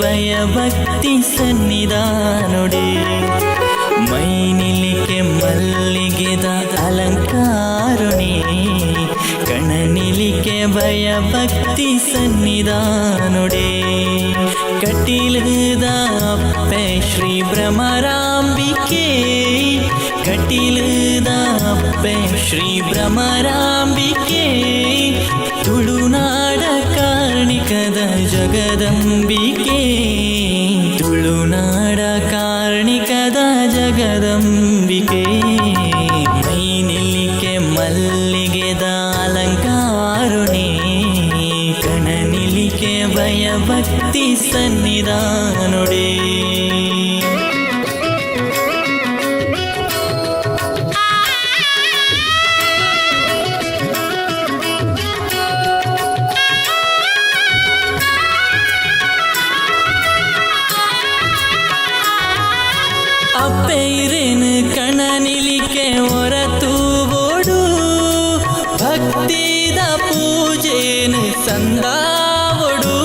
ಭಯಭಕ್ತಿ ಸನ್ನಿಧಾನೊಡೆ ಮೈನಿಲಿಕೆ ಮಲ್ಲಿಗೆದ ಅಲಂಕಾರೊಣೆ ಕಣನಿಲಿಕೆ ಭಯಭಕ್ತಿ ಸನ್ನಿಧಾನೊಡೆ ಕಟೀಲದ ಅಪ್ಪೆ ಶ್ರೀ ಭ್ರಮರಾಂಬಿಕೆ ಕಟೀಲದ ಅಪ್ಪೆ ಶ್ರೀ ಭ್ರಮರಾಂಬಿಕೆ ತುಳುನಾಡ ಕಾರ್ಣಿಕದ ಜಗದಂಬಿಕೆ ತುಳುನಾಡ ಕಾರ್ಣಿಕದ ಜಗದಂಬಿಕೆ ಮೈನಿಲಿಕೆ ಮಲ್ಲಿಗೆದ ಅಲಂಕಾರೊಣೆ ಕಣನಿಲಿಕೆ ಭಯಭಕ್ತಿ ಸನ್ನಿಧಾನೊಡೆ ಅಪ್ಪೈರೇನು ಕಣನಿಲಿಕೆ ಹೊರತು ಓಡು ಭಕ್ತಿದ ಪೂಜೆನು ಸಂದಾವೊಡು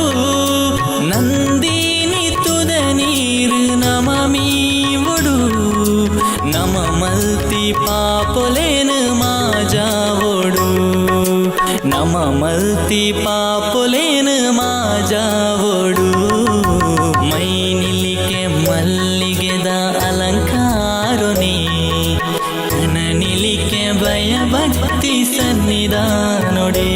ನಂದಿನಿ ತುದ ನೀರು ನಮ ಮೀವೊಡು ನಮ ಮಲ್ತಿ ಪಾಪೊಲೇನು ಮಾಜಾವೊಡು ನಮ ಮಲ್ತಿ ಪಾಪೊಲೇನು ಮಾಜಾವೊಡು ಮೈನಿಲಿಕೆ ಮಲ್ಲಿಗೆದ ಅಲಂಕಾರೊನೆ ಕಣನಿಲಿಕೆ ಭಯಭಕ್ತಿ ಸನ್ನಿಧಾನೊಡೆ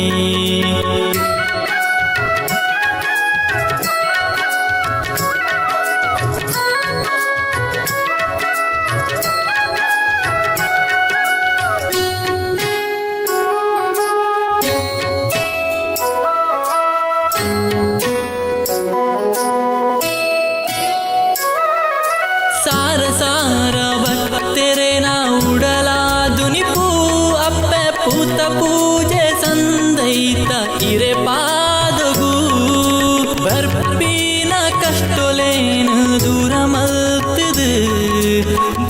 ಸಾರ ಸಾರ ಭಕ್ತರೆ ನಾ ಉಡಲಾದುನಿಪು ಅಪ್ಪೆ ಪೂತ ಪೂಜೆ ಸಂದೈತ ಇರೆ ಪಾದಗು ಬರ್ಪಿನ ಕಷ್ಟೊಲೇನು ದೂರ ಮಲ್ತದು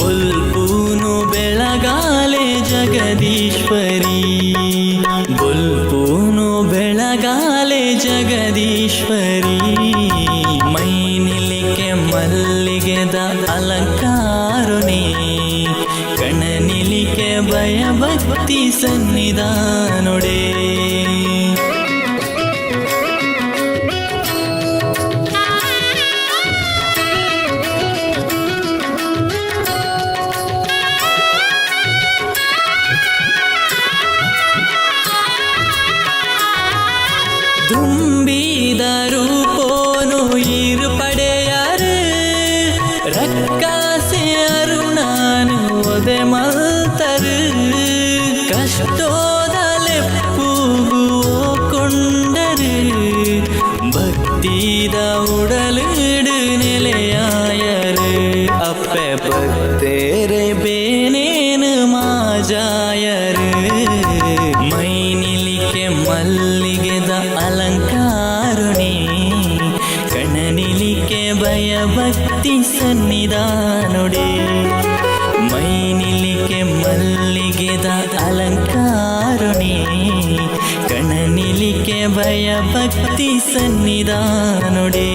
ಬುಲ್ಪೂನು ಬೆಳಗಾಲೆ ಜಗದೀಶ್ವರಿ ಬುಲ್ಪೂನು ಬೆಳಗಾಲೆ ಜಗದೀಶ್ವರಿ ಮೈನಿಲಿಕೆ ಮಲ್ಲಿಗೆದ ಅಲಂಕಾರೊನೆ ಕಣನಿಲಿಕೆ ಭಯಭಕ್ತಿ ಸನ್ನಿಧಾನೊಡೆ ತುಂಬಿದ ರೂಪೋನು ಇರು ಪಡೆಯಾರು ರಕ್ಕಾಸೆ ಅರುಣಾನು ಒದೆ ಮಲ್ತರು ಕಷ್ಟೋದಲೆಪ್ಪುಗು ಕೊಂಡರು ಭಕ್ತಿದ ಉಡಲಿಡು ನೆಲೆಯಾಯರು ಅಪ್ಪೆ ಭಕ್ತೇರೆ ಬೇನೇನು ಮಾಜಾಯರು ಮೈನಿಲಿಕೆ ಮಲ್ಲಿಗೆದ ಅಲಂಕಾರೊಣೆ ಕಣನಿಲಿಕೆ ಭಯಭಕ್ತಿ ಸನ್ನಿಧಾನೊಡೆ ಮೈನಿಲಿಕೆ ಮಲ್ಲಿಗೆದ ಅಲಂಕಾರೊಣೆ ಕಣನಿಲಿಕೆ ಭಯಭಕ್ತಿ ಸನ್ನಿಧಾನೊಡೆ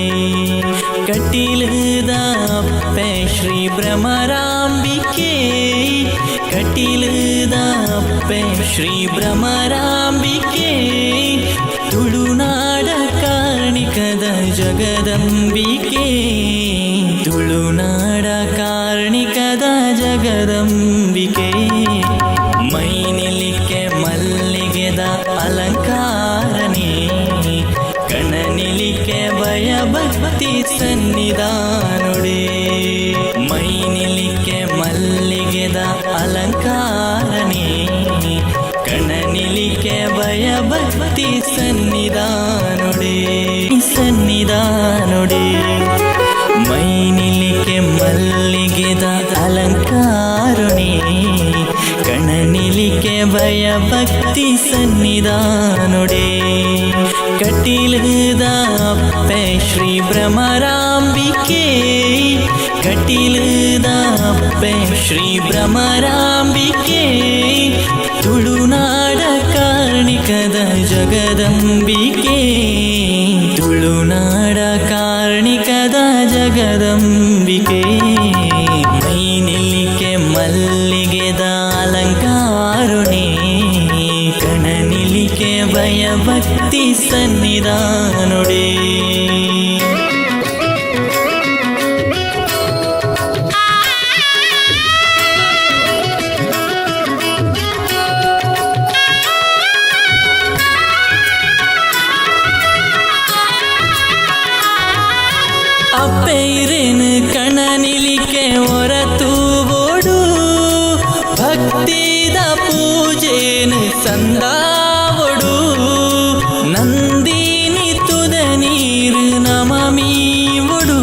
ಕಟೀಲದ ಅಪ್ಪೆ ಶ್ರೀ ಭ್ರಮರಾಂಬಿಕೆ ಕಟೀಲದ ಅಪ್ಪೆ ಶ್ರೀ ಭ್ರಮರಾಂಬಿಕೆ ತುಳುನಾಡ ಕಾರ್ಣಿಕದ ಜಗದಂಬಿಕೆ ತುಳುನಾಡ ಕಾರ್ಣಿಕದ ಜಗದಂಬಿಕೆ ಮೈನಿಲಿಕೆ ಮಲ್ಲಿಗೆದ ಅಲಂಕಾರನೆ ಕಣನಿಲಿಕೆ ಭಯಭಕ್ತಿ ಸನ್ನಿಧಾನೊಡೆ ಮೈನಿಲಿಕೆ ಮಲ್ಲಿಗೆದ ಅಲಂಕಾರನೆ ಕಣನಿಲಿಕೆ ಭಯಭಕ್ತಿ ಸನ್ನಿಧಾನೊಡೆ ಸನ್ನಿಧಾನೊಡೆ ಮೈನಿಲಿಕೆ ಮಲ್ಲಿಗೆದ ಅಲಂಕಾರೊಣೆ ಕಣನಿಲಿಕೆ ಭಯಭಕ್ತಿ ಸನ್ನಿಧಾನೊಡೆ ಕಟೀಲದ ಅಪ್ಪೆ ಶ್ರೀ ಭ್ರಮರಾಂಬಿಕೆ ಕಟೀಲದ ಅಪ್ಪೆ ಶ್ರೀ ಭ್ರಮರಾಂಬಿಕೆ ತುಳುನಾಡ ಕಾರ್ಣಿಕ ಕಾರ್ಣಿಕದ ಜಗದಂಬಿಕೆ ತುಳುನಾಡ ಕಾರ್ಣಿಕದ ಜಗದಂಬಿಕೆ ಮೈನಿಲಿಕೆ ಮಲ್ಲಿಗೆದ ಅಲಂಕಾರುಣಿ ಕಣನಿಲಿಕೆ ಭಯಭಕ್ತಿ ಸನ್ನಿಧಾನುಡೆ ಅಪ್ಪೈರೇನು ಕಣನಿಲಿಕೆ ಹೊರತು ಓಡು ಭಕ್ತಿದ ಪೂಜೆನು ಸಂದಾವಡು ನಂದಿನಿ ತುದ ನೀರು ನಮಮೀವಡು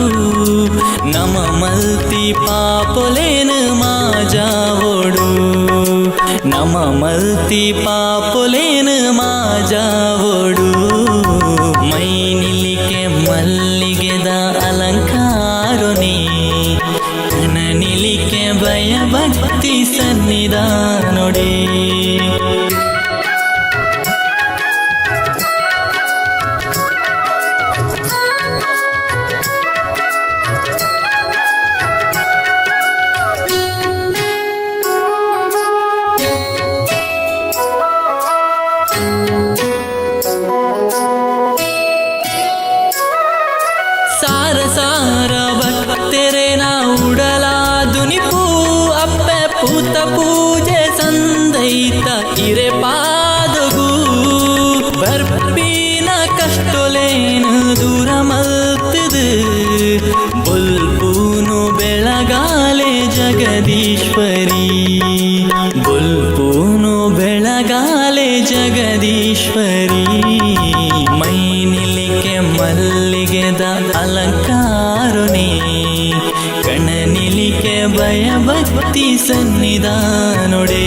ನಮ ಮಲ್ತಿ ಪಾಪೊಲೇನು ಮಾಜಾವಡು ನಮ ಮಲ್ತಿ ಪಾಪೊಲೇನು ಮಾಜಾವಡು ಮೈನಿಲಿಕೆ ಮಲ್ಲಿಗೆದ ಅಲಂಕಾರುಣಿ ಕಣನಿಲಿಕೆ ಭಯಭಕ್ತಿ ಸನ್ನಿಧಾನುಡೆ ಸಾರ ಸಾರ ಭಕ್ತರೆ ನಾ ಉಡಲಾದುನಿಪು ಅಪ್ಪೆ ಪೂತ ಪೂಜೆ ಸಂದೈತ ಇರೆ ಪಾದಗು ಬರ್ಪಿನ ಕಷ್ಟೊಲೇನು ದೂರ ಮಲ್ತದು ಬುಲ್ಪೂನು ಬೆಳಗಾಲೆ ಜಗದೀಶ್ವರಿ ಬುಲ್ಪೂನು ಬೆಳಗಾಲೆ ಜಗದೀಶ್ವರಿ ಮೈನಿಲಿಕೆ ಮಲ್ಲಿಗೆದ ಅಲಂಕಾರುಣಿ ಕಣನಿಲಿಕೆ ಭಯಭಕ್ತಿ ಸನ್ನಿಧಾನುಡೆ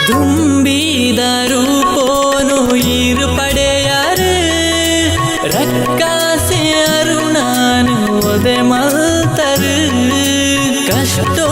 ತುಂಬಿದ ರೂಪೋನು ಇರು ಪಡೆಯಾರು ರಕ್ಕಾಸೆ ಅರುಣಾನು ಒದೆ ಮಲ್ತರು ಕಷ್ಟೋ